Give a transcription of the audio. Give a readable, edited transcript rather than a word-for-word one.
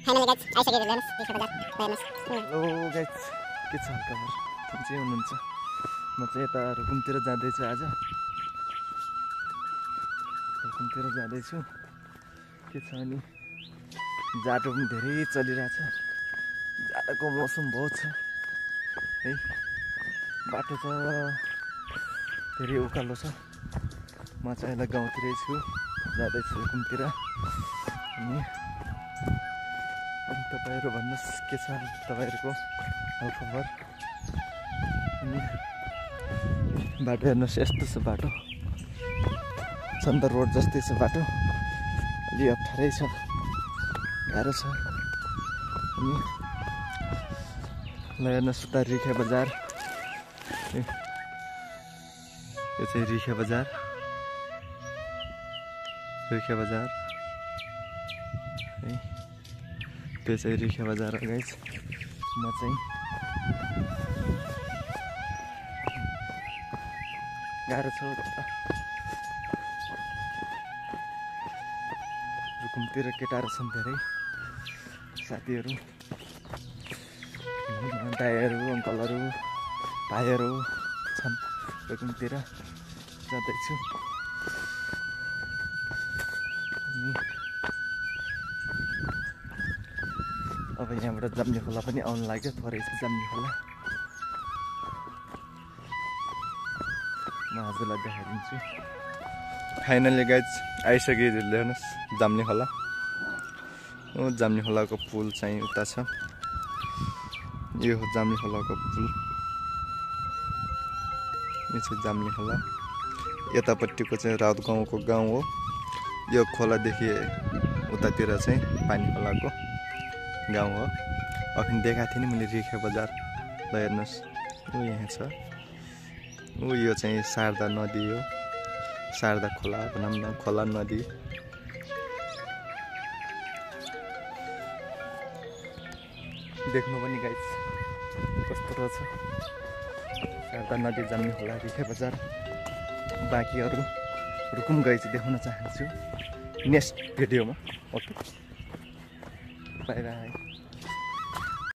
finally guys आइसकेको हेर्नुस् रिखे बजार हेर्नुस् हेलो गाइस के छ खबर कुन हुनुहुन्छ म चाहिँ यता रुकुमतिर जाँदैछु आज रुकुमतिर जाँदैछु के छ अनि जाडो पनि धेरै चलिरहेछ जाडोको मौसम बहुत छ है बाटो त धेरै उकालो छ म चाहिँ अहिले गाउँतिरै छु जाँदैछु रुकुमतिर अनि तपाईहरु भन्नुस् के छ तपाईहरुको हालखबर अनि बाटो हेर्नुस् यस्तो छ बाटो सन्दर रोड जस्तै छ बाटो अलि अप्ठ्यारै छ गाह्रो छ अनि ल हेर्नुस् उता रिखे बजार यो चाहिँ रिखे बजार है त्यो चाहिँ रिखे बजार हो गाइस म चाहिँ गाह्रो छ रुकुमतिर केटाहरू छन् धेरै साथीहरू दाइहरू अङ्कलहरू भाइहरू छन् रुकुमतिर जाँदैछु अब यहाँबाट जाम्ने खोला पनि आउनु लाग्यो थोरै छ जाम्ने खोला म हजुरलाई देखाइदिन्छु फाइनली गाइज आइसक्यो हेर्नुहोस् जाम्ने खोला जाम्ने खोलाको पुल चाहिँ उता छ यो हो जाम्ने खोलाको पुल यो चाहिँ जाम्ने खोला यतापट्टिको चाहिँ राउत गाउँको गाउँ हो यो खोलादेखि उतातिर चाहिँ पानी खोलाको गाउँ हो अघि देखाएको थिएँ नि मैले रिखे बजार ल हेर्नुहोस् यहाँ छ यो चाहिँ शारदा नदी हो शारदा खोला भनौँ न खोला नदी देख्नु पनि गाइस कस्तो रहेछ शारदा नदी जाम्ने खोला रिखे बजार बाँकीहरू रुकुम गई चाहिँ देखाउन चाहन्छु नेक्स्ट भिडियोमा ओके बाई बाई